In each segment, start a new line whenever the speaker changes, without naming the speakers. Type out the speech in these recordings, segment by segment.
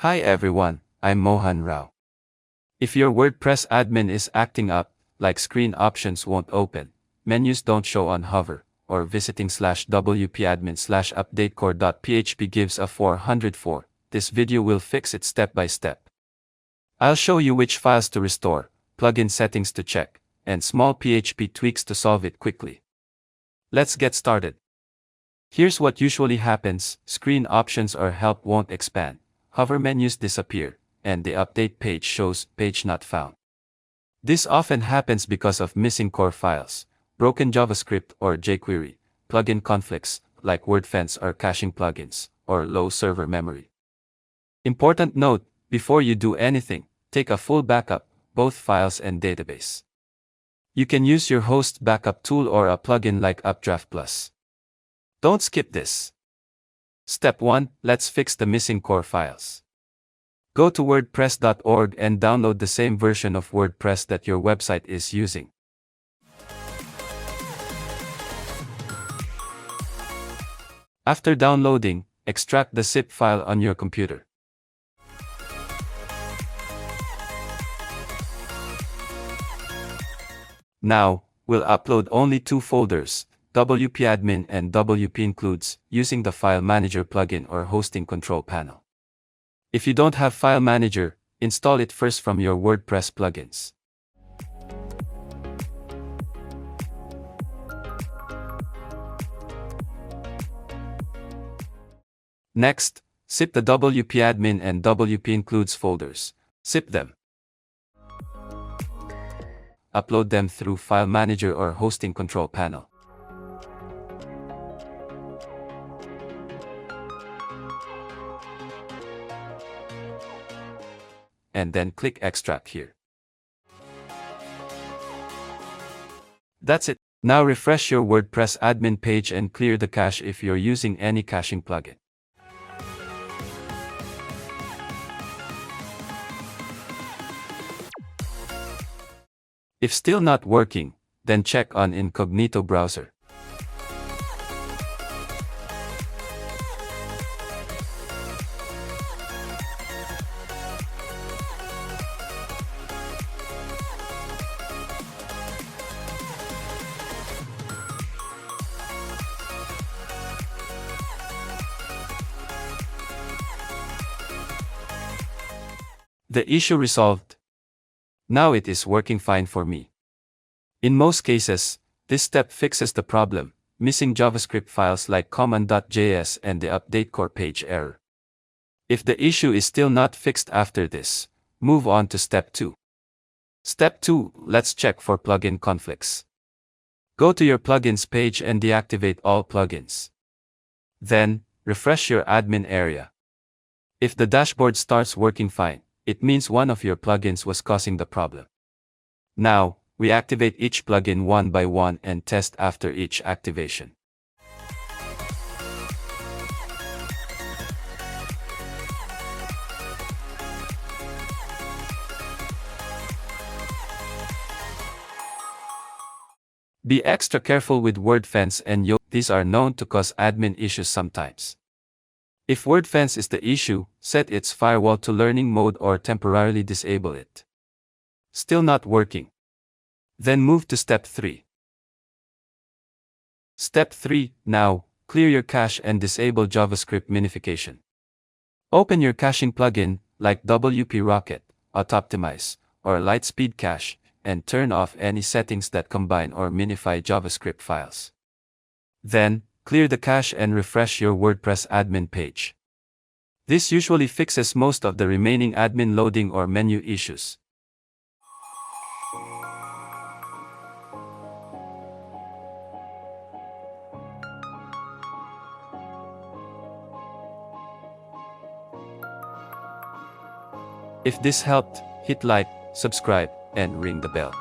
Hi everyone, I'm Mohan Rao. If your WordPress admin is acting up, like screen options won't open, menus don't show on hover, or visiting /wp-admin/update-core.php gives a 404, this video will fix it step by step. I'll show you which files to restore, plugin settings to check, and small PHP tweaks to solve it quickly. Let's get started. Here's what usually happens: screen options or help won't expand, hover menus disappear, and the update page shows page not found. This often happens because of missing core files, broken JavaScript or jQuery, plugin conflicts like Wordfence or caching plugins, or low server memory. Important note: before you do anything, take a full backup, both files and database. You can use your host backup tool or a plugin like Updraft Plus. Don't skip this. Step 1. Let's fix the missing core files. Go to wordpress.org and download the same version of WordPress that your website is using. After downloading, extract the zip file on your computer. Now, we'll upload only two folders, WP-admin and WP-includes, using the File Manager plugin or hosting control panel. If you don't have File Manager, install it first from your WordPress plugins. Next, zip the WP-admin and WP-includes folders. Zip them. Upload them through File Manager or hosting control panel. And then click Extract here. That's it. Now refresh your WordPress admin page and clear the cache if you're using any caching plugin. If still not working, then check on Incognito browser. The issue resolved. Now it is working fine for me. In most cases, this step fixes the problem, missing JavaScript files like common.js and the update-core page error. If the issue is still not fixed after this, move on to Step 2. Step 2, let's check for plugin conflicts. Go to your plugins page and deactivate all plugins. Then, refresh your admin area. If the dashboard starts working fine, it means one of your plugins was causing the problem. Now, we activate each plugin one by one and test after each activation. Be extra careful with Wordfence and Yoast. These are known to cause admin issues sometimes. If Wordfence is the issue, set its firewall to learning mode or temporarily disable it. Still not working? Then move to Step 3. Step 3, now, clear your cache and disable JavaScript minification. Open your caching plugin, like WP Rocket, Autoptimize, or Lightspeed Cache, and turn off any settings that combine or minify JavaScript files. Then, clear the cache and refresh your WordPress admin page. This usually fixes most of the remaining admin loading or menu issues. If this helped, hit like, subscribe, and ring the bell.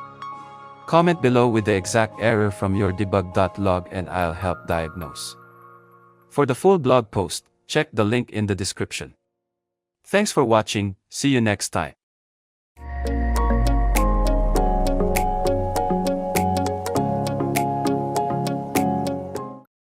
Comment below with the exact error from your debug.log and I'll help diagnose. For the full blog post, check the link in the description. Thanks for watching, see you next time.